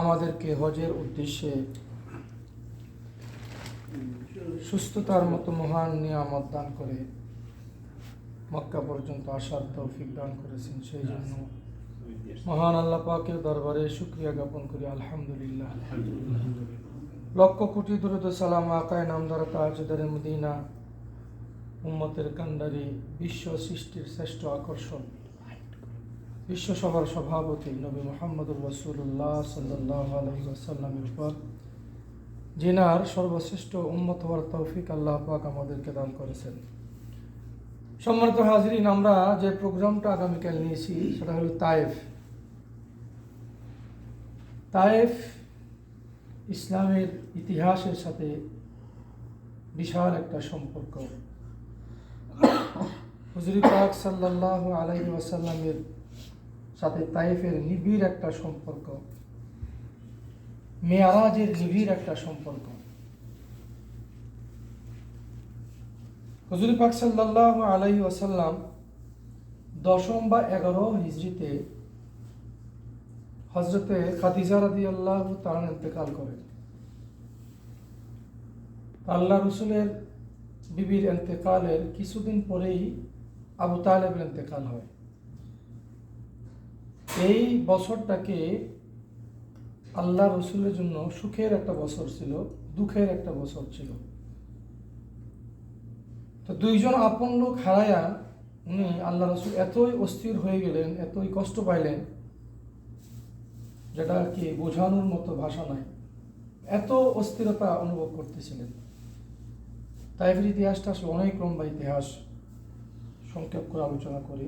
আমাদেরকে হজের উদ্দেশ্যে সুস্থতার মতো মহান নিয়ামত দান করে মক্কা পর্যন্ত আসার তৌফিক দান করেছেন। সেই জন্য মহান আল্লাহ পাকের দরবারে শুকরিয়া জ্ঞাপন করি, আলহামদুলিল্লাহ। লক্ষ কোটি দরুদ ও সালাম আকায়ে নামদার তাজদারে মদিনা, উম্মতের কান্ডারি, বিশ্ব সৃষ্টির শ্রেষ্ঠ আকর্ষণ, বিশ্ব সভার সভাপতি নবী মুহাম্মদুর রাসূলুল্লাহ সাল্লাল্লাহু আলাইহি ওয়াসাল্লামের উপর, যিনার সর্বশ্রেষ্ঠ উম্মত হওয়ার তৌফিক আল্লাহ পাক আমাদেরকে দান করেছেন। সম্মানিত হাজিরিন, আমরা যে প্রোগ্রামটা আগামীকাল নিয়েছি সেটা হলো তায়েফ ইসলামের ইতিহাসের সাথে বিশাল একটা সম্পর্ক। হুজুর পাক সাল্লাল্লাহু আলাইহি ওয়াসাল্লামের সাথে তায়েফের নিবিড় একটা সম্পর্ক, মেয়ারাজের নিবিড় একটা সম্পর্ক। হুজুর পাক সাল্লাল্লাহু আলাইহি ওয়াসাল্লাম 10 বা 11 হিজরিতে হযরতে খাদিজা রাদিয়াল্লাহু তাআলা ইন্তেকাল করেন। আল্লাহ রসুলের বিবির ইন্তেকালের কিছুদিন পরেই আবু তালেবের ইন্তেকাল হয়। এই বছরটাকে আল্লাহ রসুলের জন্য সুখের একটা বছর ছিল, দুঃখের একটা বছর ছিল। তো দুইজন আপন লোক হারায়া উনি আল্লাহ রসুল এতই অস্থির হয়ে গেলেন, এতই কষ্ট পাইলেন, যেটা কি বোঝানোর মতো ভাষা নাই। এত অস্থিরতা অনুভব করতেছিলেন। তাইফের ইতিহাসটা আসলে অনেক লম্বা ইতিহাস, সংক্ষেপ করে আলোচনা করি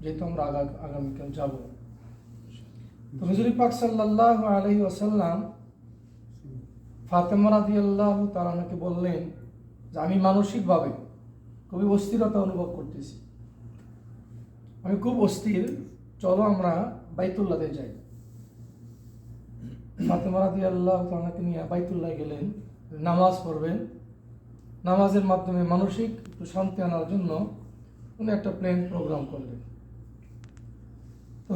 যেহেতু আমরা আগামীকাল যাব। তো হুজুর পাক সাল্লাল্লাহু আলাইহি ওয়াসাল্লাম ফাতেমা রাদিয়াল্লাহু তাআলাকে বললেন যে আমি মানসিকভাবে খুবই অস্থিরতা অনুভব করতেছি, আমি খুব অস্থির, চলো আমরা বাইতুল্লাহতে যাই। ফাতেমা রাদিয়াল্লাহু তাআলাকে নিয়ে বাইতুল্লাহ গেলেন, নামাজ পড়বেন। নামাজের মাধ্যমে মানসিক একটু শান্তি আনার জন্য উনি একটা প্ল্যান প্রোগ্রাম করলেন।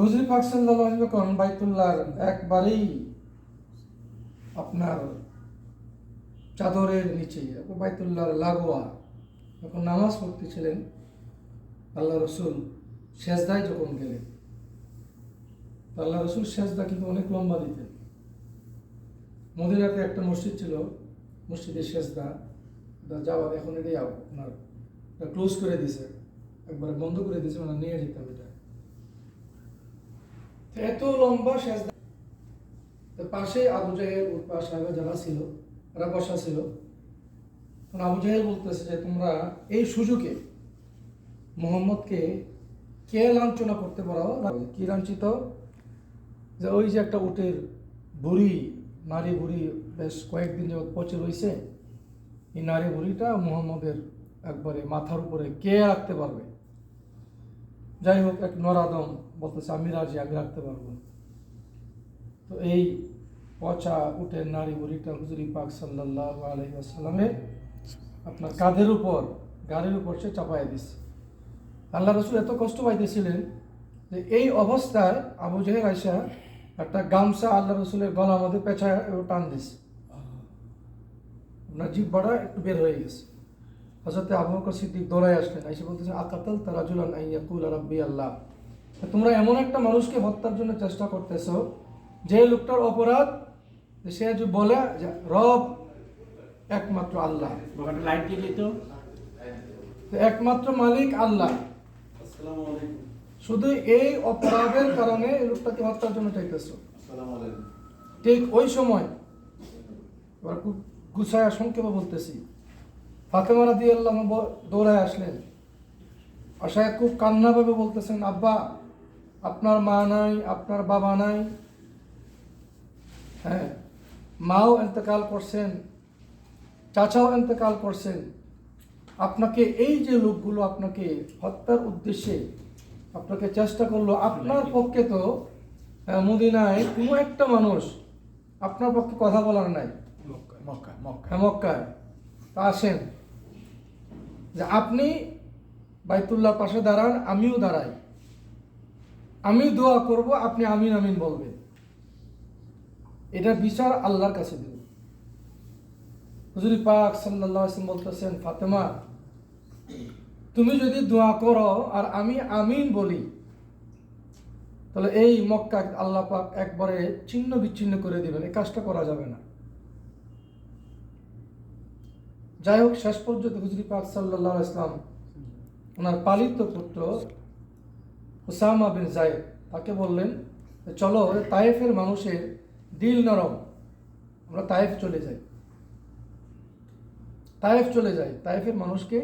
হুজুর পাক সাল্লাল্লাহু আলাইহি ওয়াসাল্লাম বাইতুল্লাহর একবারেই আপনার চাদরের নিচে বাইতুল্লাহর লাগোয়া যখন নামাজ পড়তেছিলেন, আল্লাহ রসুল সেজদায় যখন গেলেন, আল্লাহ রসুল সেজদা কিন্তু অনেক লম্বা দিতেন। মদিনাতে একটা মসজিদ ছিল, মসজিদের সেজদা যাওয়ার এখন এটাই আপনার ক্লোজ করে দিয়েছে, একবারে বন্ধ করে দিয়েছে, মানে নিয়ে যেতে হবে। এত লম্বা সেজদা, পাশে আবু জাহেল উতবা সাহেবা যারা ছিল তারা বসা ছিল। আবু জাহেল বলতেছে যে তোমরা এই সুযোগে মুহাম্মদকে কে লাঞ্ছনা করতে পারো। কি লাঞ্ছিত? যে ওই যে একটা উটের বুড়ি, নারী বুড়ি বেশ কয়েকদিন যাবৎ পচে রয়েছে, এই নারী বুড়িটা মুহাম্মদের একবারে মাথার উপরে কে রাখতে পারবে। যাই হোক, এক নরাদম বলতেছে আমি রাজি, আমি রাখতে পারবো। তো এই পচা উটের নারী বুড়িটা হুজুর পাক সাল্লাল্লাহু আলাইহি ওয়াসাল্লামের আপনার কাঁধের উপর, গাড়ির উপর সে চাপাই দিছে। আল্লাহ রসুল এত কষ্ট পাইতেছিলেন যে এই অবস্থায় আবু জাহেল আইসা একটা গামছা আল্লাহ রসুলের গলার মধ্যে পেঁচায় টান দিছে, আপনার জিহ্বাটা একটু বের হয়ে গেছে। হযরত আবু বকর সিদ্দিক দৌড়ায় আসলেন, এসে বলতেছেন আকাতাল তারাজুলান আইয়াকুল রাব্বি আল্লাহ, তোমরা এমন একটা মানুষকে হত্যার জন্য চেষ্টা করতেছো যে লোকটার অপরাধ সে যে বলে রব একমাত্র আল্লাহ, একমাত্র মালিক আল্লাহ, শুধু এই অপরাধের কারণে এই লোকটাকে হত্যার জন্য চাইতেছো। ঠিক ওই সময় খুব গুছায় সংক্ষেপে বলতেছি, ফাতেমা রাদিয়াল্লাহু দৌড়ায় আসলেন, আশায় খুব কান্নাভাবে বলতেছেন আব্বা, আপনার মা নাই, আপনার বাবা নাই, হ্যাঁ মাও ইন্তেকাল করছেন, চাচাও ইন্তেকাল করছেন, আপনাকে এই যে লোকগুলো আপনাকে হত্যার উদ্দেশ্যে আপনাকে চেষ্টা করলো, আপনার পক্ষে তো মদিনায় কোনো একটা মানুষ আপনার পক্ষে কথা বলার নাই, মক্কায় তা আসেন যে আপনি বাইতুল্লাহর পাশে দাঁড়ান, আমিও দাঁড়াই, আমি দোয়া করব, আপনি আমিন আমিন বলবেন। এটার বিচার আল্লাহর কাছে দেব। হুজুর পাক সাল্লাল্লাহু আলাইহি ওয়াসাল্লাম বলতেছেন, ফাতেমা তুমি যদি দোয়া করো আর আমি আমিন বলি, তাহলে এই মক্কা আল্লাহ পাক একবারে ছিন্ন বিচ্ছিন্ন করে দিবেন, এই কাজটা করা যাবে না। যাই হোক, শেষ পর্যন্ত হুজুর পাক সাল্লাল্লাহু আলাইহি ওয়াসাল্লাম ওনার পালিত পুত্র উসামা বিন যায়েদ তাকে বললেন, চলো তায়েফের মানুষের দিল নরম, আমরা তায়েফ চলে যাই, তায়েফের মানুষকে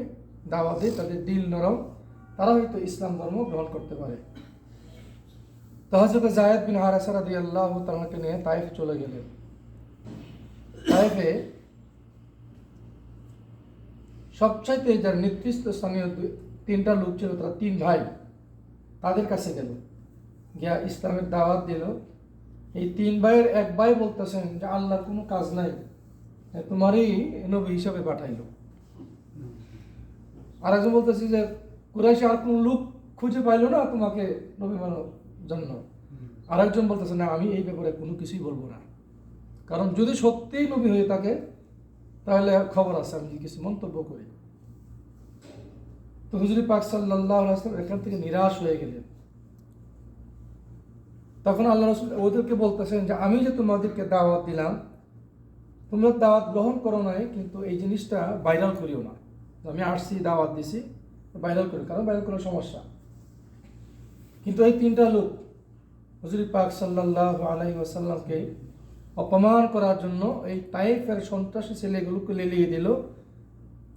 দাওয়াত দিই, তাদের দিল নরম, তারা হয়তো ইসলাম ধর্ম গ্রহণ করতে পারে। তো হযরত যায়েদ বিন হারেসা রাদিয়াল্লাহু তাআলাকে নিয়ে তায়েফ চলে গেলেন। তায়েফে সবচাইতে যার নেতৃস্থানীয় তিনটা লোক ছিল, তারা তিন ভাই, তাদের কাছে গেল, গিয়া ইসলামের দাওয়াত দিল। এই তিন ভাইয়ের এক ভাই বলতেছেন যে আল্লাহর কোনো কাজ নাই, তোমারই নবী হিসাবে পাঠাইলো। আর একজন বলতেছে যে কুরাইশে আর কোনো লোক খুঁজে পাইলো না তোমাকে নবী বানানোর জন্য। আর একজন বলতেছে না, আমি এই ব্যাপারে কোনো কিছুই বলবো না, কারণ যদি সত্যিই নবী হয়ে থাকে তাহলে খবর আছে, আমি কিছু মন্তব্য করি। তো হুজুর পাক সাল্লাল্লাহু আলাইহি ওয়াসাল্লাম এখান থেকে নিরাশ হয়ে গেলেন। তখন আল্লাহ রাসূল ওদেরকে বলতেছেন যে আমি যে তোমাদেরকে দাওয়াত দিলাম, তোমরা দাওয়াত গ্রহণ করো নাই, কিন্তু এই জিনিসটা ভাইরাল করিও না, আমি আসছি দাওয়াত দিছি, ভাইরাল করি, কারণ ভাইরাল করার সমস্যা। কিন্তু এই তিনটা লোক হুজুর পাক সাল্লাল্লাহু আলাইহি ওয়াসাল্লামকে অপমান করার জন্য এই তায়েফের সন্ত্রাসী ছেলেগুলোকে লেলিয়ে দিল।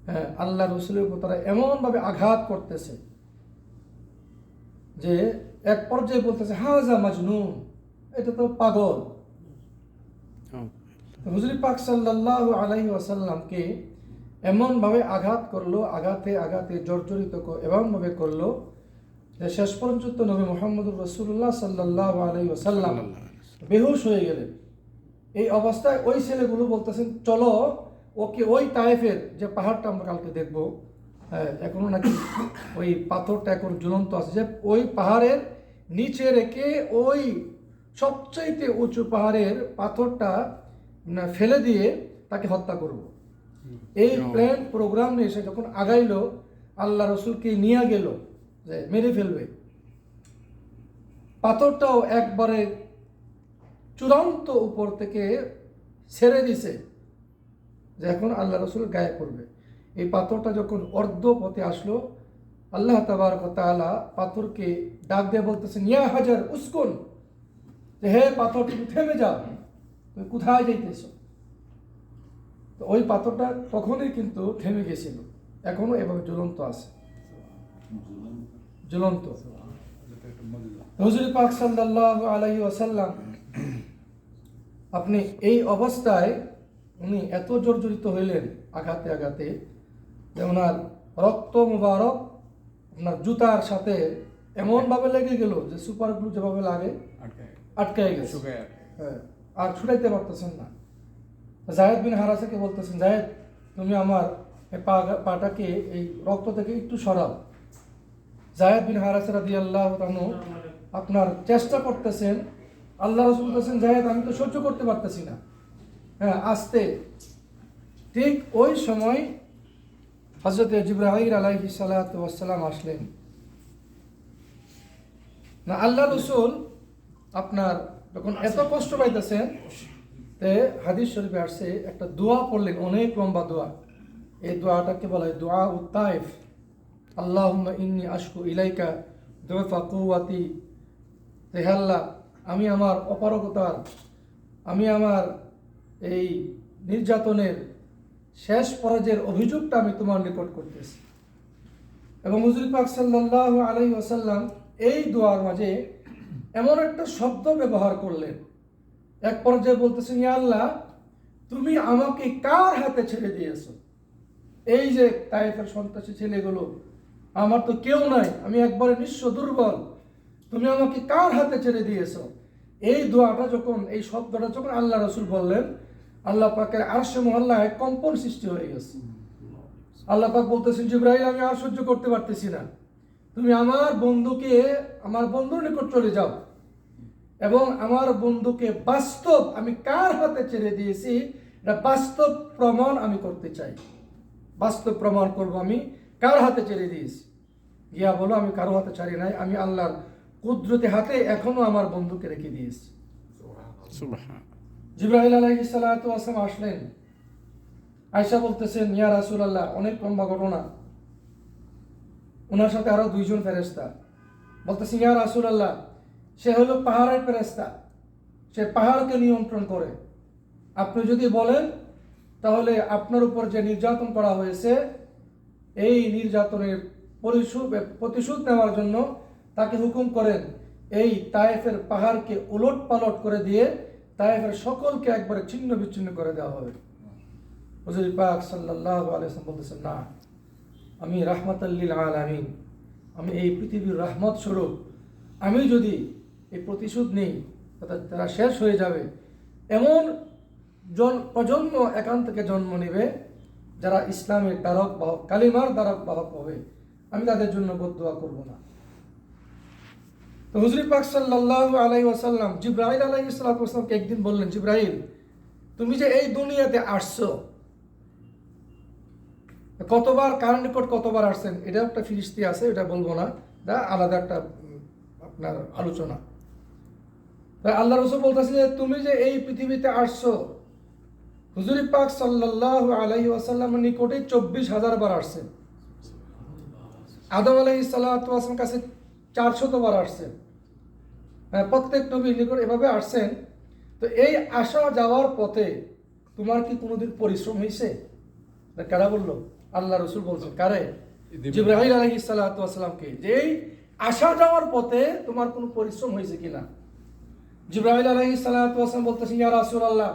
হ্যাঁ, আল্লাহ রসুলের উপর তারা এমনভাবে আঘাত করতেছে যে এক পর্যায়ে বলতেছে হাজা মাজনুন, এটা তো পাগল। হুজুর পাক সাল্লাল্লাহু আলাইহি ওয়াসাল্লামকে এমনভাবে আঘাত করলো, আঘাতে আঘাতে জর্জরিত এমনভাবে করলো যে শেষ পর্যন্ত নবী মুহাম্মদুর রাসূলুল্লাহ সাল্লাল্লাহু আলাইহি ওয়াসাল্লাম বেহুশ হয়ে গেলেন। এই অবস্থায় ওই ছেলেগুলো বলতেছেন, চলো ওকে ওই তায়েফের যে পাহাড়টা আমরা কালকে দেখবো, এখনো নাকি ওই পাথরটা এখন ঝুলন্ত আছে, যে ওই পাহাড়ের নিচে রেখে ওই সবচাইতে উঁচু পাহাড়ের পাথরটা ফেলে দিয়ে তাকে হত্যা করব। এই প্ল্যান প্রোগ্রাম নিয়ে সে যখন আগাইলো, আল্লাহ রসুলকে নিয়ে গেল যে মেরে ফেলবে। পাথরটাও একবারে চূড়ান্ত উপর থেকে ছেড়ে দিছে যে এখন আল্লাহ রসুল গায়ে পড়বে। এই পাথরটা যখন অর্ধ পথে আসলো, আল্লাহ তাবারক ওয়া তাআলা পাথরকে ডাক দিয়ে বলতেছেন, ইয়া হাজার উসকুন, যে হে পাথর তুমি থেমে যাও, তুমি কোথায় যাইতেছো? তো ওই পাথরটা তখনই কিন্তু থেমে গেছিল, এখনো এভাবে ঝুলন্ত আছে, ঝুলন্ত। হুজুর পাক সাল্লাল্লাহু আলাইহি ওয়াসাল্লাম আপনি এই অবস্থায় উনি এত জর্জরিত হইলেন আঘাতে আঘাতে যে ওনার রক্ত মুবারক আপনার জুতার সাথে এমনভাবে লেগে গেল যে সুপার গ্লু যেভাবে লাগে আটকায় গেছে, হ্যাঁ, আর ছুটাইতে পারতেছেন না। যায়েদ বিন হারেসাকে বলতেছেন, যায়েদ তুমি আমার পাটাকে এই রক্ত থেকে একটু সরাও। যায়েদ বিন হারেসা রাদিয়াল্লাহু তাআলা আপনার চেষ্টা করতেছেন, আল্লাহ রাসূল বলতেছেন, যায়েদ আমি তো সহ্য করতে পারতেছি না, হ্যাঁ আস্তে। ঠিক ওই সময় হযরত জিবরাইল আলাইহিস সালাতু ওয়াস সালাম আসলেন। না আল্লাহ রাসূল আপনার যখন এত কষ্ট পাইতেছেন, তে হাদিস শরীফে আসছে একটা দোয়া পড়লেন, অনেক লম্বা দোয়া। এই দোয়াটাকে বলা হয় দোয়া উত-তাইফ। আল্লাহুম্মা ইন্নী আশকু ইলাইকা দুফা কুওয়াতি, হে আল্লাহ আমি আমার অপারগতার, আমি আমার এই নির্যাতনের শেষ পরাজয়ের অভিযোগটা আমি তোমার নিকট করতেছি। এবং হুজুর পাক সাল্লাল্লাহু আলাইহি ওয়াসাল্লাম এই দোয়ার মাঝে এমন একটা শব্দ ব্যবহার করলেন, এক পর্যায়ে বলতেছেন, ইয়া আল্লাহ তুমি আমাকে কার হাতে ছেড়ে দিয়েছো? এই যে তায়েফের সন্ত্রাসী ছেলেগুলো, আমার তো কেউ নাই, আমি একবারে নিঃস্ব দুর্বল, তুমি আমাকে কার হাতে ছেড়ে দিয়েছো? এই দোয়াটা যখন, এই শব্দটা যখন আল্লাহ রাসূল বললেন, আল্লাহ পাকের আরশে মহল্লায় কম্পন সৃষ্টি হয়ে গেছে। আল্লাহ পাক বলতেছেন, জিবরাইল আমি আর সহ্য করতে পারতেছি না, তুমি আমার বন্ধুর নিকট চলে যাও। এবং আমার বন্ধুকে বাস্তব আমি কার হাতে ছেড়ে দিয়েছি এটা বাস্তব প্রমাণ আমি করতে চাই। বাস্তব প্রমাণ করব আমি কার হাতে ছেড়ে দিয়েছি। গিয়া বলো আমি কারো হাতে ছাড়ি নাই, আমি আল্লাহর কুদরতি হাতে এখনো আমার বন্ধুকে রেখে দিয়েছি। জিবরাইল আলাইহিস সালাতু ওয়াস সালাম আসলেন। আয়েশা বলতেছেন, ইয়া রাসূলুল্লাহ, অনেক লম্বা ঘটনা। ওনার সাথে আরো দুইজন ফেরেশতা। বলতেছেন, ইয়া রাসূলুল্লাহ, সে হলো পাহাড়ের ফেরেশতা, সে পাহাড়কে নিয়ন্ত্রণ করে। আপনি যদি বলেন তাহলে আপনার উপর যে নির্যাতন করা হয়েছে এই নির্যাতনের প্রতিশোধ নেওয়ার জন্য তাকে হুকুম করেন এই তায়েফের পাহাড়কে উলট পালট করে দিয়ে তায়েফের সকলকে একবারে ছিন্ন বিচ্ছিন্ন করে দেওয়া হবে। হুজুর পাক সাল্লাল্লাহু আলাইহি ওয়াসাল্লাম বলতেছেন, না, আমি রাহমাতাল লিল আলামিন, আমি এই পৃথিবীর রহমত স্বরূপ, আমি যদি এই প্রতিশোধ নেই তারা শেষ হয়ে যাবে। এমন প্রজন্ম এখান থেকে জন্ম নেবে যারা ইসলামের দ্বারক বাহক, কালিমার দ্বারক বাহক হবে। আমি তাদের জন্য বদদুয়া করব না। তো হুজুর পাক সাল্লাল্লাহু আলাইহি ওয়াসাল্লাম জিবরাইল আলাইহিস সালাতু ওয়াস সালামকে একদিন বললেন, জিবরাইল, তুমি যে এই দুনিয়াতে আসছো, কতবার কার নিকট কতবার আসছেন এটা একটা ফিরিস্তি আছে, এটা বলবো না, এটা আলাদা একটা আপনার আলোচনা। তাই আল্লাহ রাসূল বলতেছে যে তুমি যে এই পৃথিবীতে আসছো, হুজুর পাক সাল্লাল্লাহু আলাইহি ওয়াসাল্লামের নিকটে 24,000 বার আসছেন। আদম আলাইহিস সালাতু ওয়াস সালামের কাছে 400 বার আসছেন। প্রত্যেক নবীর নিকট এভাবে আসছেন। তো এই আসা যাওয়ার পথে তোমার কি কোনোদিন পরিশ্রম হয়েছে? কারা বললো? আল্লাহ রাসূল বলছেন, কারে? জিবরাইল আলাইহিস সালাতু ওয়াস সালামকে, যে এই আসা যাওয়ার পথে তোমার কোনো পরিশ্রম হয়েছে কিনা। জিবরাইল আলাইহিস সালাতু ওয়াস সালাম বলতেছেন, ইয়া রাসূলুল্লাহ,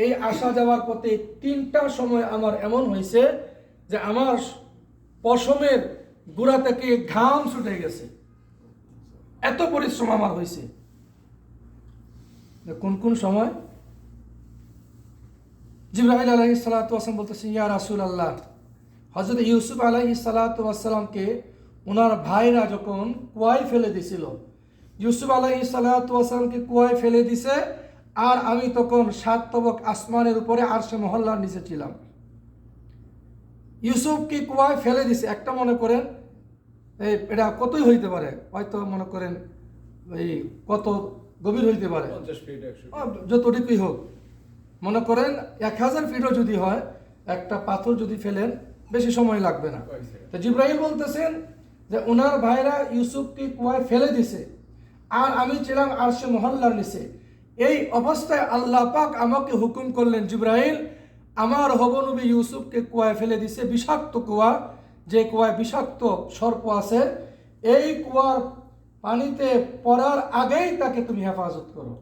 এই আসা যাওয়ার পথে 3টা সময় আমার এমন হয়েছে যে আমার পশমের গোড়া থেকে ঘাম ছুটে গেছে, এত পরিশ্রম আমার হয়েছে। কোন কোন সময়? জিবরাইল আলাইহিস সালাতু ওয়াস সালাম বলতেছেন, ইয়া রাসূলুল্লাহ, হযরত ইউসুফ আলাইহিস সালাতু ওয়াস সালামকে ওনার ভাইরা যখন কুয়ায় ফেলে দিছিল, ইউসুফ আলাইহিস সালাতু ওয়াস সালামকে কুয়ায় ফেলে দিছে, আর আমি তখন 7 তবক আসমানের উপরে আরশে মহল্লার নিচে ছিলাম। ইউসুফকে কুয়ায় ফেলে দিছে, একটা মনে করেন এটা কতই হইতে পারে, হয়তো মনে করেন এই কত গভীর হইতে পারে, 50 ফিট 100 যতটুকুই হোক, মনে করেন 1000 ফিটও যদি হয়, একটা পাথর যদি ফেলেন বেশি সময় লাগবে না। তো জিবরাইল বলতেছেন যে ওনার ভাইরা ইউসুফকে কুয়ায় ফেলে দিছে, আর আমি ছিলাম আরশে মহল্লার নিচে। এই অবস্থায় আল্লাহ পাক আমাকে হুকুম করলেন, জিবরাইল, আমার হবনবী ইউসুফকে কুয়ায় ফেলে দিছে, বিষাক্ত কুয়া, যে কুয়ায় বিষাক্ত সর্প আছে, এই কুয়ার পানিতে পড়ার আগেই তাকে তুমি হেফাজত করো।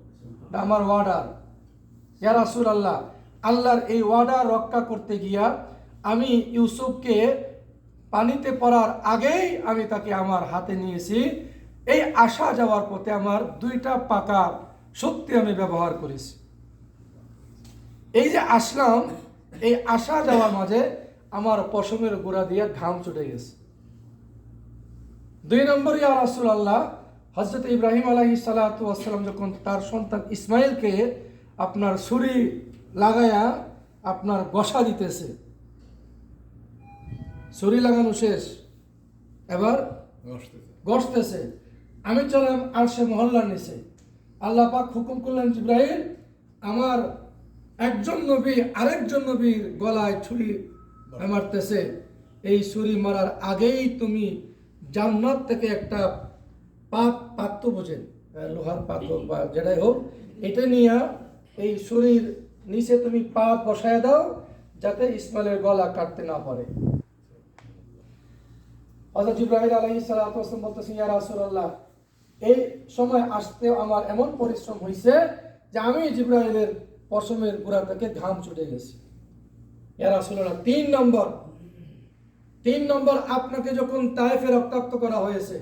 আমার ওয়ার্ডার। ইয়া রাসূলুল্লাহ, আল্লাহর এই ওয়ার্ডার রক্ষা করতে গিয়া আমি ইউসুফকে পানিতে পড়ার আগেই আমি তাকে আমার হাতে নিয়েছি। এই আসা যাওয়ার পথে আমার 2টা পাকা শক্তি আমি ব্যবহার করেছি। এই যে আসলাম, এই আসা যাওয়ার মাঝে আমার পশমের গোড়া দিয়ে ঘাম ছুটে গেছে। 2 নম্বর, ইয়া রাসূলুল্লাহ, হযরত ইব্রাহিম আলাইহিস সালাতু ওয়াস সালাম যখন তার সন্তান ইসমাইলকে আপনার ছুরি লাগায়া আপনার গসা দিতেছে, ছুরি লাগানো শেষ, এবার গসতেছে, আমি চলাম আরশে মহল্লার নিচে। আল্লাহ পাক হুকুম করলেন, জিবরাইল, আমার একজন নবী আরেকজন নবীর গলায় ছুরি মারতেছে, এই ছুরি মারার আগেই তুমি জান্নাত থেকে একটা পাত্র, বোঝেন লোহার পাত্র বা যেটাই হোক, এটা নিয়ে এই ছুরির নিচে তুমি পা বসায় দাও, যাতে ইসমাইলের গলা কাটতে না পারে। হযরত জিবরাইল আলাইহিস সালাতু ওয়াস সালাম বলতেছেন, ইয়া রাসূলুল্লাহ, এই সময় আসতে আমার এমন পরিশ্রম হয়েছে যে আমি জিবরাইলের পশমের গোড়া থেকে ঘাম ছুটে গেছে। ইয়া রাসূলুল্লাহ, 3 নম্বর, আপনাকে যখন তায়েফে রক্তাক্ত করা হয়েছে,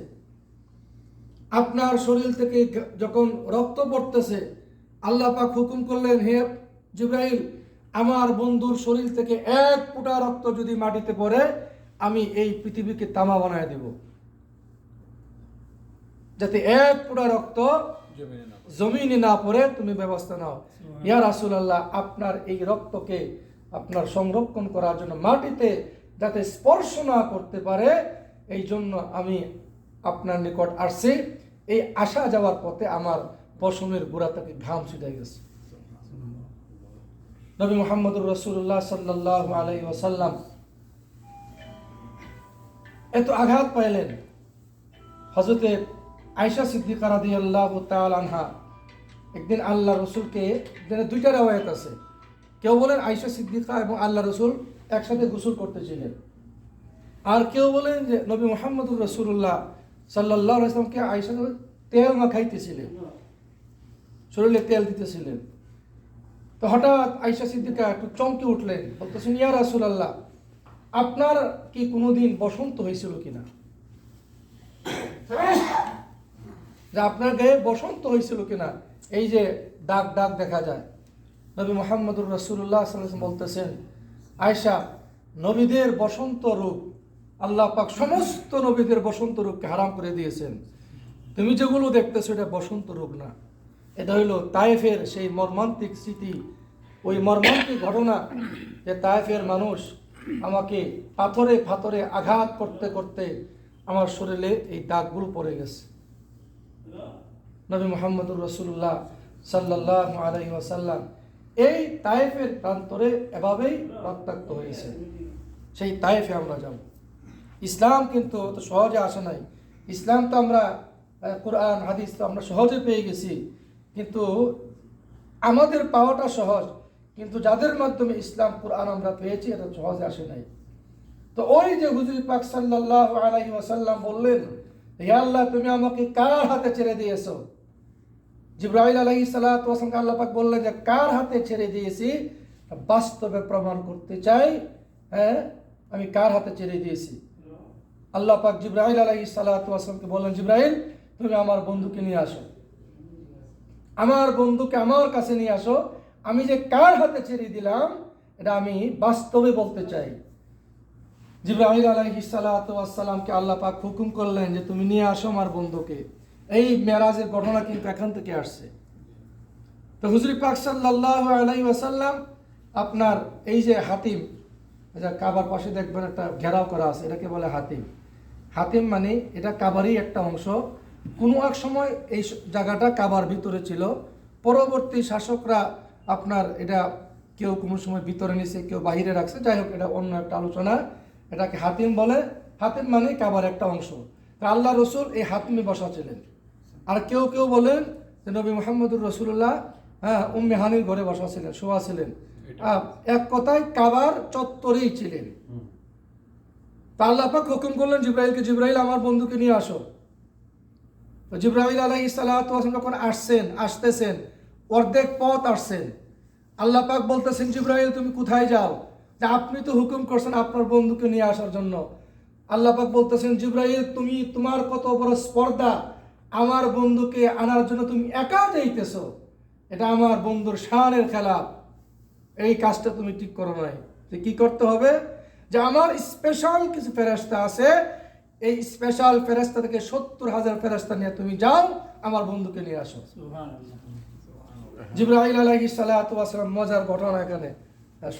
আপনার শরীর থেকে যখন রক্ত পড়তেছে, আল্লাহ পাক হুকুম করলেন, হে জিবরাইল, আমার বন্ধুর শরীর থেকে 1 ফোঁটা রক্ত যদি মাটিতে পড়ে, আমি এই পৃথিবীকে তামা বানায় দেব, যাতে 1 ফোঁটা রক্ত জমিনে না পড়ে তুমি ব্যবস্থা নাও। ইয়া রাসূলুল্লাহ, আপনার এই রক্তকে আপনার সংরক্ষণ করার জন্য মাটিতে যাতে স্পর্শ না করতে পারে, এই জন্য আমি আপনার নিকট আসছি। এই আসা যাওয়ার পথে আমার পশমের গোড়া থেকে ঘাম ছিটে গেছে। নবী মুহাম্মদুর রাসূলুল্লাহ সাল্লাল্লাহু আলাইহি ওয়াসাল্লাম এত আঘাত পাইলেন। হযরতে আয়েশা সিদ্দিকা রাদিয়াল্লাহু তাআলা আনহা একদিন আল্লাহ রসুলকে, দুইটা রওয়ায়াত আছে, কেউ বলেন আয়েশা সিদ্দিকা এবং আল্লাহ রসুল একসাথে গোসল করতেছিলেন, আর কেউ বলেন যে নবী মুহাম্মদুর রাসূলুল্লাহ সাল্লাল্লাহু আলাইহি ওয়াসাল্লামকে আয়েশা তেল মাখাইতেছিলেন, শরীরে তেল দিতেছিলেন। তো হঠাৎ আয়েশা সিদ্দিকা একটু চমকে উঠলেন, বলতেছেন, ইয়া রাসূলুল্লাহ, আপনার কি কোনোদিন বসন্ত হয়েছিল কিনা? যে আপনার গায়ে বসন্ত হয়েছিল কিনা, এই যে দাগ দাগ দেখা যায়। নবী মুহাম্মদুর রাসূলুল্লাহ সাল্লাল্লাহু আলাইহি ওয়াসাল্লাম বলতেছেন, আয়েশা, নবীদের বসন্ত রোগ আল্লাহ পাক সমস্ত নবীদের বসন্ত রোগকে হারাম করে দিয়েছেন। তুমি যেগুলো দেখতেছো এটা বসন্ত রোগ না, এটা হইল তায়েফের সেই মর্মান্তিক স্মৃতি, ওই মর্মান্তিক ঘটনা যে তায়েফের মানুষ আমাকে পাথরে পাথরে আঘাত করতে করতে আমার শরীরে এই দাগগুলো পড়ে গেছে। নবী মুহাম্মদুর রাসূলুল্লাহ সাল্লাল্লাহু আলাইহি ওয়াসাল্লাম এই তায়েফের প্রান্তরে এভাবেই রক্তাক্ত হয়েছে। সেই তায়েফে আমরা যাব। ইসলাম কিন্তু তো সহজে আসে নাই। ইসলাম তো আমরা কোরআন হাদিস তো আমরা সহজে পেয়ে গেছি, কিন্তু আমাদের পাওয়াটা সহজ, কিন্তু যাদের মাধ্যমে ইসলাম কোরআন আমরা পেয়েছি এটা সহজে আসে নাই। তো ওই যে হুজুর পাক সাল্লাল্লাহু আলাইহি ওয়াসাল্লাম বললেন, হে আল্লাহ, তুমি আমাকে কার হাতে ছেড়ে দিয়েছো? জিবরাইল আলাইহিস সালাতু ওয়াস সালামকে আল্লাহ পাক বললেন যে কার হাতে ছেড়ে দিয়েছি বাস্তবে প্রমাণ করতে চাই, হ্যাঁ আমি কার হাতে ছেড়ে দিয়েছি। আল্লাহ পাক জিবরাইল আলাইহিস সালাতু ওয়াস সালামকে বললেন, জিবরাইল, তুমি আমার বন্ধুকে নিয়ে আসো, আমার বন্ধুকে আমার কাছে নিয়ে আসো, আমি যে কার হাতে ছেড়ে দিলাম এটা আমি বাস্তবে বলতে চাই। জিবরাইল আলাইহিস সালাতু ওয়াস সালামকে আল্লাহ পাক হুকুম করলেন যে তুমি নিয়ে আসো আমার বন্ধুকে। এই মেরাজের ঘটনা কিন্তু এখান থেকে আসছে। তো হুজুর পাক সাল্লাল্লাহু আলাইহি ওয়াসাল্লাম আপনার এই যে হাতিম, কাবার পাশে দেখবেন একটা ঘেরাও করা আছে, এটাকে বলে হাতিম। হাতিম মানে এটা কাবারই একটা অংশ। কোনো এক সময় এই জায়গাটা কাবার ভিতরে ছিল, পরবর্তী শাসকরা আপনার এটা কেউ কোনো সময় ভিতরে নিছে, কেউ বাহিরে রাখছে, যাই হোক এটা অন্য একটা আলোচনা। এটাকে হাতিম বলে। হাতিম মানে কাবার একটা অংশ। আল্লাহ রসুল এই হাতিমে বসা ছিলেন। আর কেউ কেউ বলেন যে নবী মুহাম্মদুর রাসূলুল্লাহ উম্মে হানির ঘরে বসা ছিলেন, শোয়া ছিলেন। এক কথায় কাবার চত্বরেই ছিলেন। তা আল্লাহ পাক হুকুম করলেন জিবরাইলকে, জিবরাইল আমার বন্ধুকে নিয়ে আসো। তো জিবরাইল আলাইহিস সালাতু ওয়াস সালাম যখন আসতেছেন অর্ধেক পথ আসছেন, আল্লাহ পাক বলতেছেন, জিবরাইল তুমি কোথায় যাও? যে আপনি তো হুকুম করছেন আপনার বন্ধুকে নিয়ে আসার জন্য। আল্লাহ পাক বলতেছেন, জিবরাইল তুমি, তোমার কত বড় স্পর্ধা, আমার বন্ধুকে আনার জন্য তুমি একা যাইতেছো, এটা আমার বন্ধুর শানের খেলাফ, এই কাজটা তুমি ঠিক করো নাই। যে কি করতে হবে, যে আমার স্পেশাল কিছু ফেরেশতা আছে, এই স্পেশাল ফেরেশতা থেকে 70,000 ফেরেশতা নিয়ে তুমি যাও, আমার বন্ধুকে নিয়ে আসো। জিবরাইল আলাইহিস সালাতু ওয়াস সালাম, মজার ঘটনা এখানে,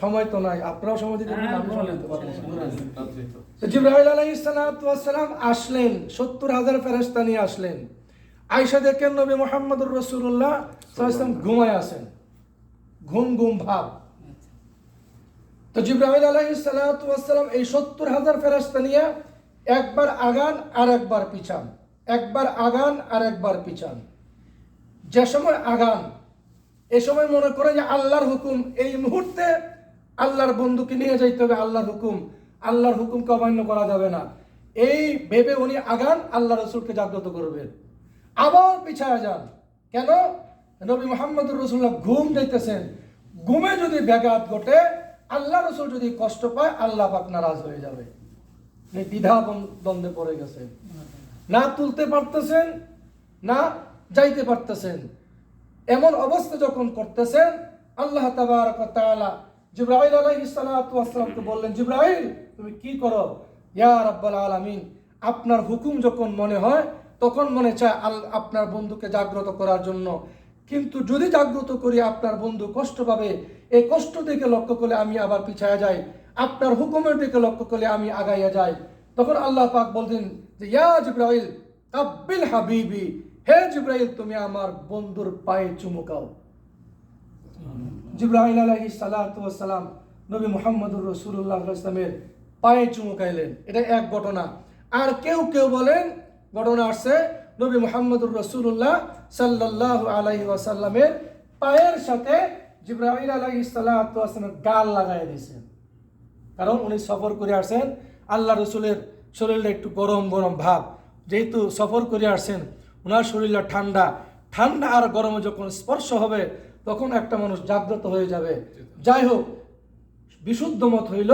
সময় তো নাই, আপনারাও সময় দিতে পারেন। জিবরাইল আলাইহিস সালাতু ওয়াস সালাম আসলেন, 70,000 ফেরেশতা নিয়ে আসলেন। আয়েশা দেখেন নবী মুহাম্মদুর রাসূলুল্লাহ সাল্লাল্লাহু আলাইহি ওয়াসাল্লাম ঘুমায় আছেন, ঘুম ঘুম ভাব। তো জিবরাইল আলাইহিস সালাতু ওয়াস সালাম এই 70,000 ফেরেশতা নিয়ে একবার আগান আর একবার পিছান, একবার আগান আর একবার পিছান। যে সময় আগান এ সময় মনে করে যে আল্লাহর হুকুম, এই মুহূর্তে আল্লাহর বন্ধুকে নিয়ে যাইতে হবে, আল্লাহর হুকুমকে অমান্য করা যাবে না, এই ভেবে উনি আগান, আল্লাহ রসুলকে জাগ্রত করবেন। আবার পিছায়া যান, কেন? নবী মুহাম্মদুর রাসূলুল্লাহ ঘুম যাইতেছেন, ঘুমে যদি ব্যাঘাত ঘটে, আল্লাহ রসুল যদি কষ্ট পায়, আল্লাহ পাক নারাজ হয়ে যাবে। দ্বিধা দ্বন্দ্বে পড়ে গেছেন, না তুলতে পারতেছেন না যাইতে পারতেছেন। এমন অবস্থা যখন করতেছেন, আল্লাহ তাবারক ওয়া তাআলা জিবরাইল আলাইহিস সালাতু ওয়াস সালামকে বললেন, জিবরাইল তুমি কি করো? ইয়া রাব্বাল আলামিন, আপনার হুকুম যখন মনে হয় তখন মনে চায় আপনার বন্ধুকে জাগ্রত করার জন্য, কিন্তু যদি জাগ্রত করি আপনার বন্ধু কষ্ট পাবে, এই কষ্ট দিকে লক্ষ্য করলে আমি আবার পিছায়া যাই, আপনার হুকুমের দিকে লক্ষ্য করলে আমি আগাইয়া যাই। তখন আল্লাহ পাক বলতেন যে ইয়া জিবরাইল কাব্বিল হাবিবি, হে জিবরাইল তুমি আমার বন্ধুর পায়ে চুমুকাও। জিবরাইল আলাইহিস সালাতু ওয়াস সালাম নবী মুহাম্মদুর রাসূলুল্লাহ সাল্লাল্লাহু আলাইহি ওয়াসাল্লামের পায়ে চুমুকাইলেন। এটা এক ঘটনা। আর কেউ কেউ বলেন ঘটনা আসছে নবী মুহাম্মদুর রাসূলুল্লাহ সাল্লাল্লাহু আলাইহি ওয়াসাল্লামের পায়ের সাথে জিবরাইল আলাইহিস সালাতু ওয়াস সালামের গাল লাগায় দিয়েছেন। কারণ উনি সফর করে আসছেন, আল্লাহ রসুলের শরীরটা একটু গরম গরম ভাব, যেহেতু সফর করে আসছেন ওনার শরীরটা ঠান্ডা, ঠান্ডা আর গরমে যখন স্পর্শ হবে তখন একটা মানুষ জাগ্রত হয়ে যাবে। যাই হোক, বিশুদ্ধ মত হইল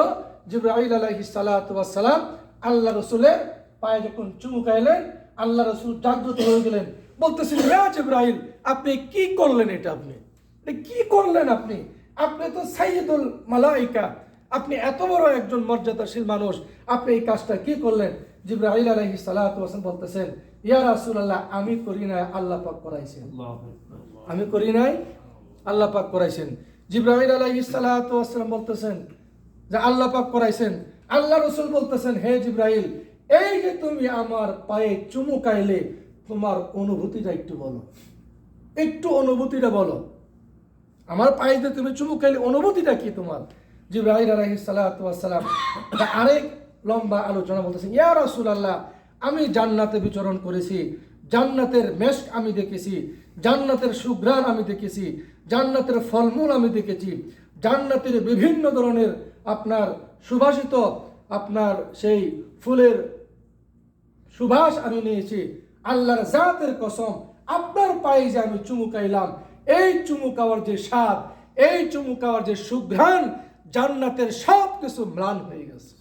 জিবরাইল আলাইহিস সালাতু ওয়াস সালাম আল্লাহ রসুলের পায়ে যখন চুমুকাইলেন, আল্লাহ রসুল জাগ্রত হয়ে গেলেন। বলতেছেন ইয়া জিবরাইল আপনি কি করলেন, এটা আপনি কি করলেন, আপনি তো সাইয়্যিদুল মালাইকা, আপনি এত বড় একজন মর্যাদাশীল মানুষ, আপনি এই কাজটা কি করলেন? জিবরাইল আলাইহিস সালাতু ওয়াস সালাম বলতেছেন ইয়া রাসূলুল্লাহ আমি করি নাই, আল্লাহ পাক করাইছেন। আমি করি নাই, আল্লাহ পাক করাইছেন। জিবরাইল আলাইহিস সালাতু ওয়াস সালাম বলতেছেন যে আল্লাহ পাক করাইছেন। আল্লাহ রাসূল বলতেছেন হে জিবরাইল এই যে তুমি আমার পায়ে চুমুকাইলে তোমার অনুভূতিটা একটু বলো, একটু অনুভূতিটা বলো, আমার পায়ে যে তুমি চুমুকাইলে অনুভূতিটা কি তোমার? জিবরাইল আলাইহিস সালাতু ওয়াস সালাম আরেক লম্বা আলোচনা বলতেছেন ইয়া রাসূলুল্লাহ আমি জান্নাতে বিচরণ করেছি, জান্নাতের মেশক আমি দেখেছি, জান্নাতের সুঘ্রাণ আমি দেখেছি, জান্নাতের ফলমূল আমি দেখেছি, জান্নাতের বিভিন্ন ধরনের আপনার সুবাসিত আপনার সেই ফুলের সুবাস আমি নিয়েছি। আল্লাহর জাতের কসম আপনার পায়ে যে আমি চুমুকাইলাম, এই চুমুকাওয়ার যে স্বাদ, এই চুমুকাওয়ার যে সুঘ্রাণ, জান্নাতের সব কিছু ম্লান হয়ে গেছে।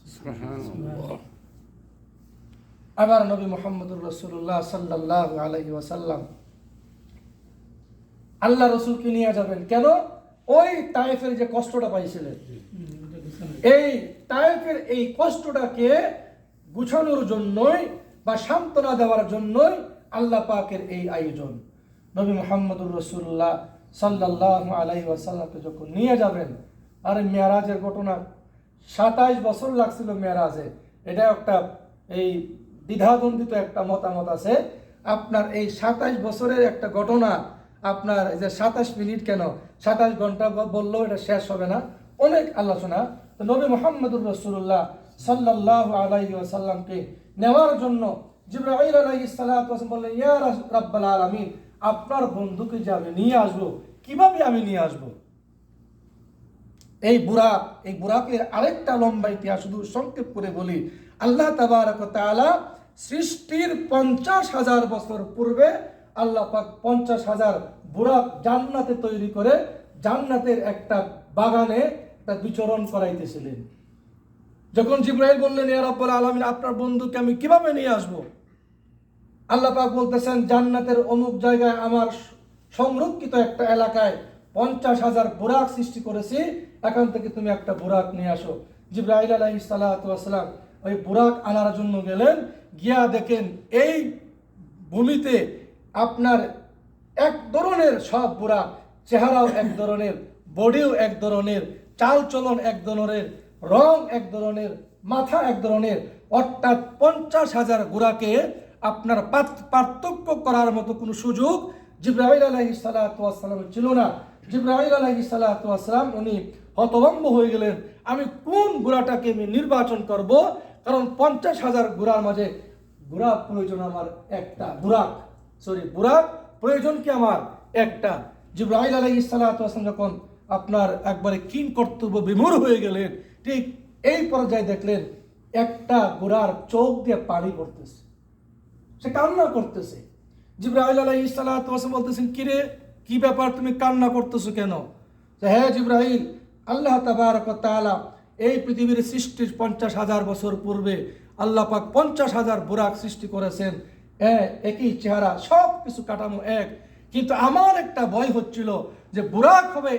আবার নবী মুহাম্মদুর রাসূলুল্লাহ সাল্লাল্লাহু আলাইহি ওয়াসাল্লাম আল্লাহ রাসূলকে নিয়ে যাবেন কেন? ওই তায়েফের যে কষ্টটা পাইছিলেন, এই তায়েফের এই কষ্টটাকে গুছানোর জন্যই বা সান্ত্বনা দেওয়ার জন্যই আল্লাহ পাকের এই আয়োজন। নবী মুহাম্মদুর রাসূলুল্লাহ সাল্লাল্লাহু আলাইহি ওয়াসাল্লামকে যখন নিয়ে যাবেন, আর মেরাজের ঘটনা 27 বছর লাগছিল মেরাজে, এটা একটা এই দ্বিধাদ্বন্দ্বিত একটা মতামত আছে। আপনার এই 27 বছরের একটা ঘটনা, আপনার এই যে 27 মিনিট কেন 27 ঘন্টা বললেও এটা শেষ হবে না, অনেক আলোচনা। তো নবী মুহাম্মদুর রাসূলুল্লাহ সাল্লাল্লাহু আলাইহি ওয়াসাল্লামকে নেওয়ার জন্য জিবরাইল আলাইহিস সালাতু ওয়াস সালাম বললেন ইয়া রাব্বাল আলামিন আপনার বন্ধুকে যে আমি নিয়ে আসবো, কিভাবে আমি নিয়ে আসবো? এই বুরাকের আরেকটা লম্বা ইতিহাস শুধু সংক্ষেপ করে বলি। আল্লাহ তাবারক ওয়া তাআলা সৃষ্টির 50,000 বছর পূর্বে আল্লাহ পাক 50,000 বুরাক জান্নাতে তৈরি করে জান্নাতের একটা বাগানে একটা বিচরণ করাইতেছিলেন। যখন জিবরাইল বললেন ইয়া রাব্বুল আলামিন আপনার বন্ধুকে আমি কিভাবে নিয়ে আসব, আল্লাহ পাক বলতেছেন জান্নাতের অমুক জায়গায় আমার সংরক্ষিত একটা এলাকায় 50,000 বুরাক সৃষ্টি করেছি, এখান থেকে তুমি একটা বুরাক নিয়ে আসো। জিবরাইল আলাইহিস সালাতু ওয়াস সালাম ওই বুরাক আনার জন্য গেলেন, গিয়া দেখেন এই ভূমিতে আপনার এক ধরনের সব বুরাক, চেহারাও এক ধরনের, বডিও এক ধরনের, চাল চলন এক ধরনের, রং এক ধরনের, মাথা এক ধরনের, অর্থাৎ 50,000 বুরাকে আপনার পার্থক্য করার মতো কোনো সুযোগ জিবরাইল আলাইহিস সালাতু ওয়াস সালামের ছিল না। জিবরাইল আলাইহিস সালাতু ওয়াস সালাম উনি হতভম্ব হয়ে গেলেন, আমি কোন ঘোড়াটাকে আমি নির্বাচন করব, কারণ 50,000 ঘোড়ার মাঝে ঘোড়া প্রয়োজন আমার একটা, বুরাক প্রয়োজন কি আমার একটা। জিবরাইল আলাইহিস সালাতু ওয়াস সালাম যখন আপনার একবারে কিং কর্তব্য বিমূঢ় হয়ে গেলেন, ঠিক এই পর্যায়ে দেখলেন একটা ঘোড়ার চোখ দিয়ে পানি পড়তেছে, সে কান্না করতেছে। জিবরাইল আলাইহিস সালাতু ওয়াস সালাম বলতেছেন কিরে কি ব্যাপার, তুমি কান্না করতেছো কেন? হ্যাঁ জিবরাইল, আল্লাহ তাবারক ওয়া তাআলা এই পৃথিবীর সৃষ্টির 50,000 বছর পূর্বে আল্লাহ পাক 50,000 বুরাক সৃষ্টি করেছেন, একই চেহারা, সব কিছু কাঠামো এক, কিন্তু আমার একটা ভয় হচ্ছিল যে বুরাক হবে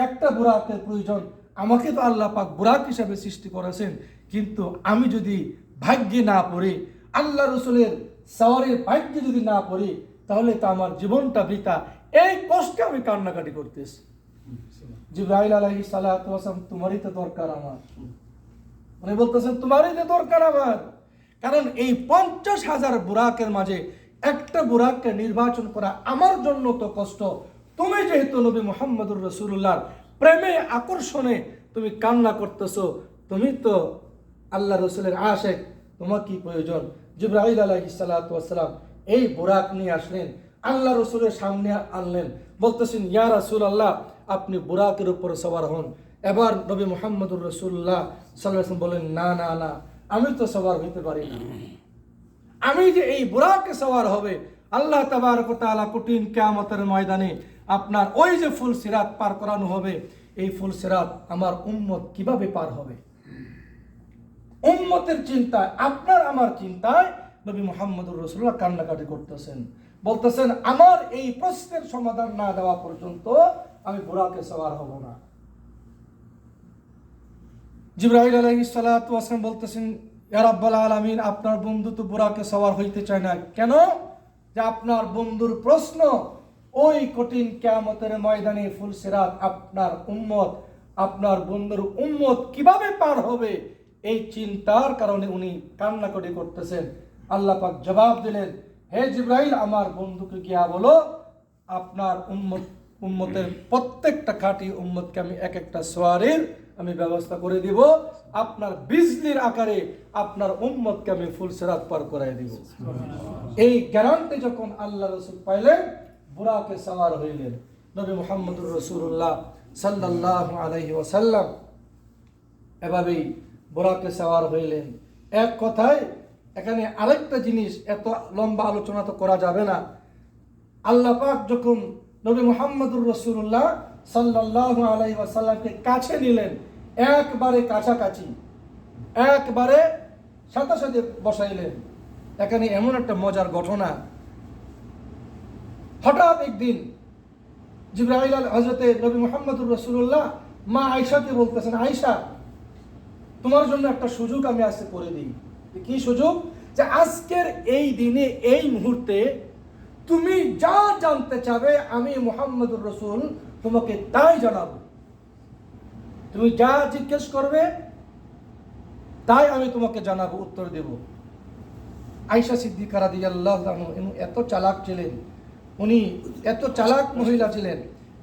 একটা বুরাকের প্রয়োজন, আমাকে তো আল্লাহ পাক বুরাক হিসাবে সৃষ্টি করেছেন, কিন্তু আমি যদি ভাগ্যে না পড়ে আল্লাহ রসুলের সওয়ারির ভাগ্যে যদি না পড়ি তাহলে তো আমার জীবনটা বৃথা। এই কষ্টে আমি কান্নাকাটি করতেছি। জিবরাইল আলাইহিস সালাতু ওয়াস সালাম, তোমারই তো দরকার আমার। উনি বলতেছেন তোমারই তো দরকার আমার, কারণ এই 50,000 বুরাকের মাঝে একটা বুরাককে নির্বাচন করা আমার জন্য তো কষ্ট। তুমি যেহেতু নবী মুহাম্মদুর রাসূলুল্লাহর প্রেমে আকর্ষণে তুমি কান্না করতেছো, তুমি তো আল্লাহ রসুলের আশেক, তোমার কি প্রয়োজন? জিবরাইল আলাইহিস সালাতু ওয়াস সালাম এই বুরাক নিয়ে আসলেন, আল্লাহ রসুলের সামনে আনলেন, বলতেছেন ইয়া রাসূলুল্লাহ আপনি বুরাকের উপর সওয়ার হন। এবার নবী মুহাম্মদুর রাসূলুল্লাহ সাল্লাল্লাহু আলাইহি ওয়াসাল্লাম বলেন, না না না, আমি তো সওয়ার হইতে পারি না। আমি যে এই বুরাকে সওয়ার হবে, আল্লাহ তাবারক ওয়া তাআলা কঠিন কিয়ামতের ময়দানে আপনার ওই যে ফুল সিরাত পার করানো হবে, এই ফুল সিরাত আমার উম্মত কিভাবে পার হবে? উম্মতের চিন্তায়, আপনার আমার চিন্তায় নবী মুহাম্মদুর রাসূলুল্লাহ কান্নাকাটি করতেছেন, বলতেছেন আমার এই প্রশ্নের সমাধান না দেওয়া পর্যন্ত আমি বুরাকে সওয়ার হব না। জিবরাইল আলাইহিস সালাতু ওয়াস সালাম বলতেছেন, ইয়া রাব্বাল আলামিন, আপনার বন্ধু তো বুরাকে সওয়ার হইতে চায় না কেন? যে আপনার বন্ধুর প্রশ্ন ওই কঠিন কিয়ামতের ময়দানে ফুল সিরাত আপনার উম্মত, আপনার বন্ধুর উম্মত কিভাবে পার হবে, এই চিন্তার কারণে উনি কান্নাকাটি করতেছেন। আল্লাহ পাক জবাব দিলেন, হে জিবরাইল, আমার বন্ধুকে গিয়া বলো আপনার উম্মতের প্রত্যেকটা খাঁটি উম্মতকে আমি এক একটা সোয়ারের আমি ব্যবস্থা করে দিব, আপনার বিজলির আকারে আপনার উম্মতকে আমি ফুল সিরাত পার করাই দিব। এই গ্যারান্টি যখন আল্লাহ রাসূল পাইলেন, বুরাকে সওয়ার হইলেন। নবী মুহাম্মদুর রাসূলুল্লাহ সাল্লাল্লাহু আলাইহি ওয়াসাল্লাম এভাবেই বুরাকে সওয়ার হইলেন। এক কথায় এখানে আরেকটা জিনিস, এত লম্বা আলোচনা তো করা যাবে না। আল্লাহ পাক যখন নবী মুহাম্মদুর রাসূলুল্লাহ সাল্লাল্লাহু আলাইহি ওয়াসাল্লামকে কাছে নিলেন, একবারে কাছাকাছি, একবারে সাথে সাথে বসাইলেন। এখানে এমন একটা মজার ঘটনা, হঠাৎ একদিন জিবরাইল হযরতে নবী মুহাম্মদুর রাসূলুল্লাহ মা আয়েশাকে বলতেছেন, আয়েশা তোমার জন্য একটা সুযোগ আমি আজকে করে দিই। কি সুযোগ? যে আজকের এই দিনে এই মুহূর্তে তুমি যা জানতে চাবে আমি মুহাম্মদুর রাসূল তোমাকে তাই জানাবো। তুমি যা জিজ্ঞেস করবে তাই আমি তোমাকে জানাবো, উত্তর দেব। আয়েশা সিদ্দিকা রাদিয়াল্লাহু আনহা এত চালাক ছিলেন, উনি এত চালাক মহিলা ছিলেন,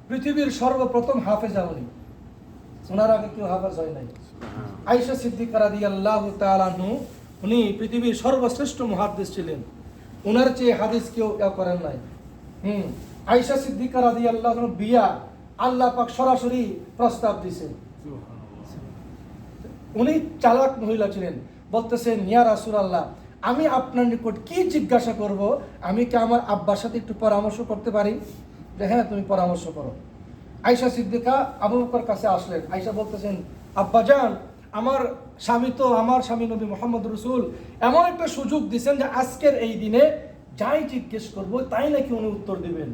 পৃথিবীর সর্বপ্রথম হাফেজা উনি, ওনার আগে কেউ হাফেজ হয় নাই। আয়েশা সিদ্দিকা রাদিয়াল্লাহু তাআলা আনহা উনি পৃথিবীর সর্বশ্রেষ্ঠ মুহাদ্দিস ছিলেন, ওনার চেয়ে হাদিস কেউ করেন নাই। আয়েশা সিদ্দিকা রাদিয়াল্লাহু আনহা বিয়া আল্লাহ পাক সরাসরি প্রস্তাব দিয়েছেন। উনি চালাক মহিলা ছিলেন, বলতেছেন ইয়া রাসূলুল্লাহ আমি আপনার নিকট কি জিজ্ঞাসা করব, আমি কি আমার আব্বার সাথে একটু পরামর্শ করতে পারি? যে হ্যাঁ তুমি পরামর্শ করো। আয়েশা সিদ্দিকা আবু বকর কাছে আসলেন। আয়েশা বলতেছেন, আব্বাজান আমার স্বামী নবী মুহাম্মদ রাসূল এমন একটা সুযোগ দিয়েছেন যে আজকের এই দিনে যাই জিজ্ঞেস করব তাই নাকি উনি উত্তর দিবেন।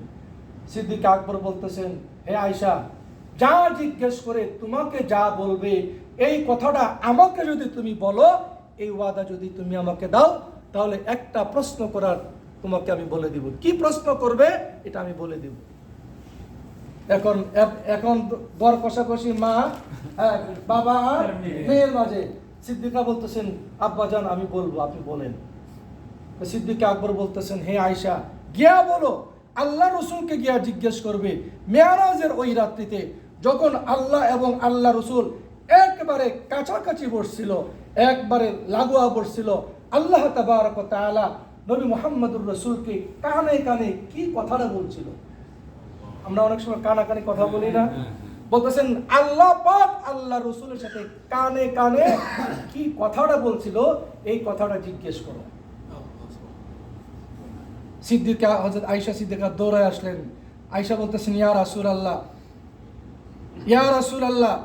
সিদ্দিক আকবর বলতেছেন, হে আয়েশা যা জিজ্ঞেস করে তোমাকে যা বলবে এই কথাটা আমাকে যদি তুমি বলো, এই ওয়াদা যদি তুমি আমাকে দাও, তাহলে একটা প্রশ্ন করার তোমাকে আমি বলে দিব। কি প্রশ্ন করবে এটা আমি বলে দিব। এখন দর কষাকষি মা বাবা আর মেয়ের মাঝে। সিদ্দিকা বলতেছেন, আব্বাজান আমি বলবো, আপনি বলেন। সিদ্দিকা আকবর বলতেছেন, হে আয়েশা গিয়া বলো আল্লাহ রসুলকে গিয়া জিজ্ঞেস করবে মেয়ারাজের ওই রাত্রিতে যখন আল্লাহ এবং আল্লাহ রসুল একবারে কাছাকাছি বসছিল, একবারে লাগোয়া বসছিল, আল্লাহ তাবারক ওয়া তাআলা নবী মুহাম্মদুর রাসূলকে কানে কানে কি কথাটা বলছিল। আমরা অনেক সময় কানাকানি কথা বলি না? বলতেছেন আল্লাহ পাক আল্লাহ রসুলের সাথে কানে কানে কি কথাটা বলছিল, এই কথাটা জিজ্ঞেস করো। সিদ্দিকা হযরত আয়েশা সিদ্দিকা দৌড়ায় আসলেন। আয়েশা বলতেছেন, ইয়া রাসূলুল্লাহ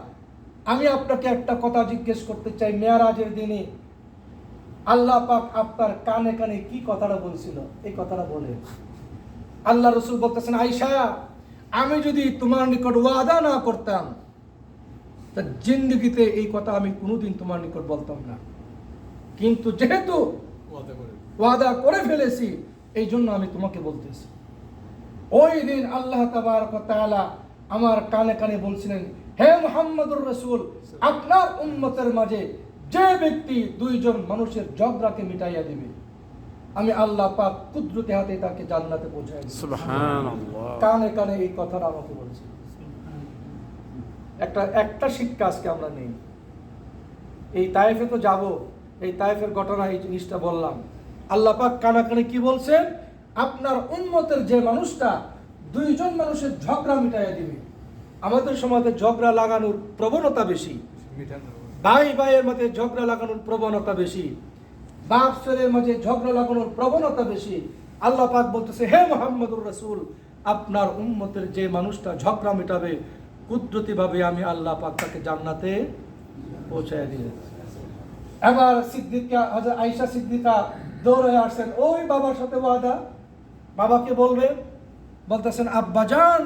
আমি আপনাকে একটা কথা জিজ্ঞেস করতে চাই। মেয়ারাজের দিনে আল্লাহ পাক আপনার কানে কানে কি কথাটা বলছিল, এই কথাটা বলে। আল্লাহ রসুল বলতেছেন, আয়েশা আমি যদি তোমার নিকট ওয়াদা না করতাম তা জিন্দেগিতে এই কথা আমি কোনোদিন তোমার নিকট বলতাম না, কিন্তু যেহেতু ওয়াদা করে ফেলেছি, এই জন্য আমি তোমাকে বলতেছি। ওই দিন আল্লাহ তাবারক ওয়া তাআলা আমার কানে কানে বলছিলেন, হে মুহাম্মদুর রাসূল, আপনার উম্মতের মাঝে যে ব্যক্তি দুইজন মানুষের ঝগড়াকে মিটাইয়া দিবে, আমি আল্লাহ পাক কুদরতি হাতে তাকে জান্নাতে পৌঁছায় দেব। সুবহানাল্লাহ। কানে কানে এই কথাটা আমাকে বলছে। একটা শিক্ষা আজকে আমরা নেই। এই তায়েফে তো যাব, এই তায়েফের ঘটনা, এই জিনিসটা বললাম। আল্লাহ পাক কানাকানি কি বলছেন, আপনার উম্মতের যে মানুষটা দুইজন মানুষের ঝগড়া মিটাইয়া দিবে। আমাদের সমাজে ঝগড়া লাগানোর প্রবণতা বেশি, ভাই ভাইয়ের মধ্যে ঝগড়া লাগানোর প্রবণতা বেশি, বাপ ছেলের মাঝে ঝগড়া লাগানোর প্রবণতা বেশি। আল্লাহ পাক বলতেছে, হে মুহাম্মদুর রাসূল, আপনার উম্মতের যে মানুষটা ঝগড়া মেটাবে, কুদরতি ভাবে আমি আল্লাহ পাক তাকে জান্নাতে পৌঁছায় দিলেন। এবার সিদ্দিকা, হযরত আয়েশা সিদ্দিকা দৌড়ে আসেন, ওই বাবার সাথে ওয়াদা। বাবাকে বলতেছেন, আব্বাজান,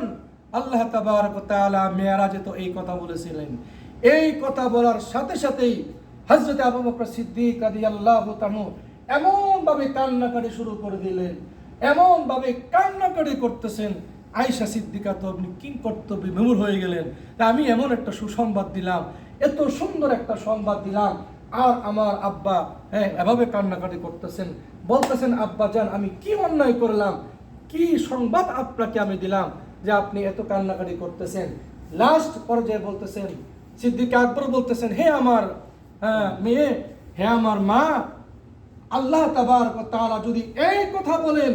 আল্লাহ তাবারক ওয়া তাআলা মেরাজে তো এই কথা বলেছিলেন। এই কথা বলার সাথে সাথেই হযরত আবু বকর সিদ্দিক রাদিয়াল্লাহু তাআলা এমন ভাবে কান্নাকাটি শুরু করে দিলেন, এমন ভাবে কান্নাকাটি করতেছেন। আয়েশা সিদ্দিকা তো আপনি কি কর্তব্যে বিমূঢ় হয়ে গেলেন, আমি এমন একটা সুসংবাদ দিলাম, এত সুন্দর একটা সংবাদ দিলাম, আর আমার আব্বা এভাবে কান্নাকাটি করতেছেন, বলতেছেন, আব্বা জান, আমি কি অন্যায় করলাম, কি সংবাদ আপনাকে আমি দিলাম যে আপনি এত কান্নাকাটি করতেছেন। লাস্ট পর্যায়ে বলতেছেন, সিদ্দিক আকবর বলতেছেন, হে আমার মেয়ে, হে আমার মা, আল্লাহ তাবারক ওয়া তাআলা যদি এই কথা বলেন,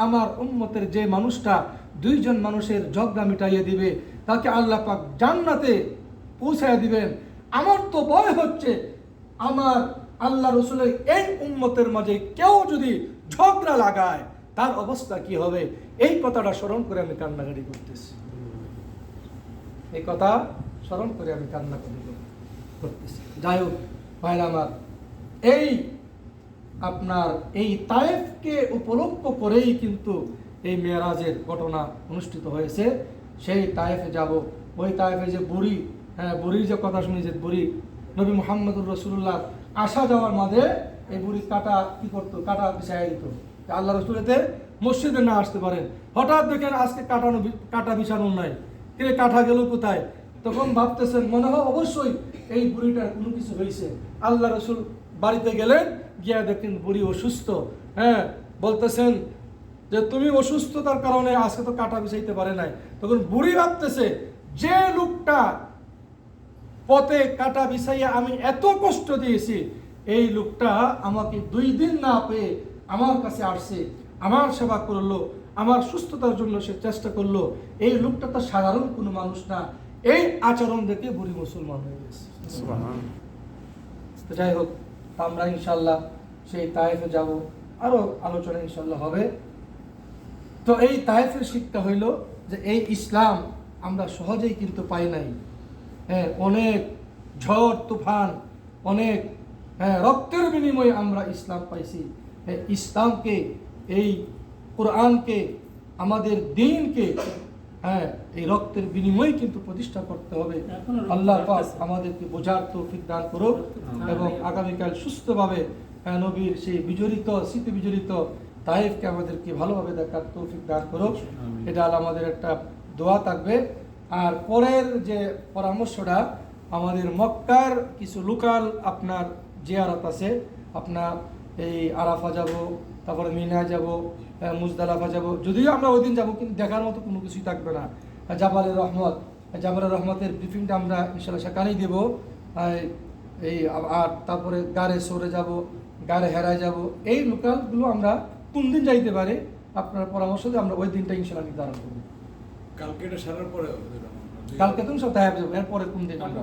আমার উম্মতের যে মানুষটা দুইজন মানুষের ঝগড়া মিটাইয়ে দিবে, তাকে আল্লাহ পাক জান্নাতে পৌঁছায় দিবেন। আমার তো ভয় হচ্ছে, আমার আল্লাহ রসুলের এই উম্মতের মাঝে কেউ যদি ঝগড়া লাগায়, তার অবস্থা কি হবে। এই কথাটা স্মরণ করে আমি কান্নাকাটি করতেছি, এই কথা স্মরণ করে আমি কান্নাকাটি করতেছি। যাই হোক ভাইরা আমার, এই আপনার এই তায়েফকে উপলক্ষ করেই কিন্তু এই মেরাজের ঘটনা অনুষ্ঠিত হয়েছে। সেই তায়েফে যাব, ওই তায়েফে যে বুড়ি, বুড়ির যে কথা শুনি, যে বুড়ি নবী মুহাম্মদুর রাসূলুল্লাহ আসা যাওয়ার মাঝে এই বুড়ি কাটা কি করতো, কাটা বিছাইয়া দিত, আল্লাহ রসুলেতে মসজিদে না আসতে পারেন। হঠাৎ দেখেন আজকে কাটা বিছানো নাই, কিন্তু কাটা গেল কোথায়? তখন ভাবতেছেন, মনে হয় অবশ্যই এই বুড়িটার কোনো কিছু হয়েছে। আল্লাহ রসুল বাড়িতে গেলেন, গিয়া দেখেন বুড়ি অসুস্থ। বলতেছেন যে তুমি অসুস্থতার কারণে আজকে তো কাটা বিছাইতে পারে নাই। তখন বুড়ি ভাবতেছে, যে লোকটা পথে কাটা বিছাইয়া আমি এত কষ্ট দিয়েছি, এই লোকটা আমাকে 2 দিন না পেয়ে আমার কাছে আসছে, আমার সেবা করলো, আমার সুস্থতার জন্য সে চেষ্টা করলো। এই লোকটা তো সাধারণ কোনো মানুষ না। এই আচরণ দেখে বুড়ি মুসলমান হয়ে গেছে। যাই হোক, আমরা ইনশাল্লাহ সেই তায়েফে যাব, আরো আলোচনা ইনশাল্লাহ হবে। তো এই তায়েফের শিক্ষা হইল যে এই ইসলাম আমরা সহজেই কিন্তু পাই নাই। অনেক ঝড় তুফান, অনেক রক্তের বিনিময়ে আমরা ইসলাম পাইছি। ইসলামকে, এই কোরআনকে, আমাদের দ্বীনকে এই রক্তের বিনিময়ে কিন্তু প্রতিষ্ঠা করতে হবে। আল্লাহ পাক আমাদেরকে বোঝার তৌফিক দান করুক এবং আগামীকাল সুস্থভাবে নবীর সেই বিজড়িত, স্মৃতি বিজড়িত তায়েফকে আমাদেরকে ভালোভাবে দেখার তৌফিক দান করুক। এটা আমাদের একটা দোয়া থাকবে। আর পরের যে পরামর্শটা, আমাদের মক্কার কিছু লোকাল আপনার জিয়ারত আছে। আপনার এই আরাফা যাব, তারপরে মিনা যাব, মুজদালাফা যাব। যদিও আমরা ওই দিন যাবো, কিন্তু দেখার মতো কোনো কিছুই থাকবে না। জাবালের রহমত, জাবালের রহমতের ব্রিফিংটা আমরা ইনশাল্লাহ সেখানেই দেবো। এই আর তারপরে গাড়ে সরে যাব, গাড়ে হেরায় যাব। এই লোকালগুলো আমরা কোন দিন যাইতে পারে, আপনার পরামর্শ দিয়ে আমরা ওই দিনটা ইনশাল্লাহ নির্ধারণ করবো। কালকে এটা সারার পরে কালকে তুমি সব দেখা যাবে, এরপরে কোন দিন আমরা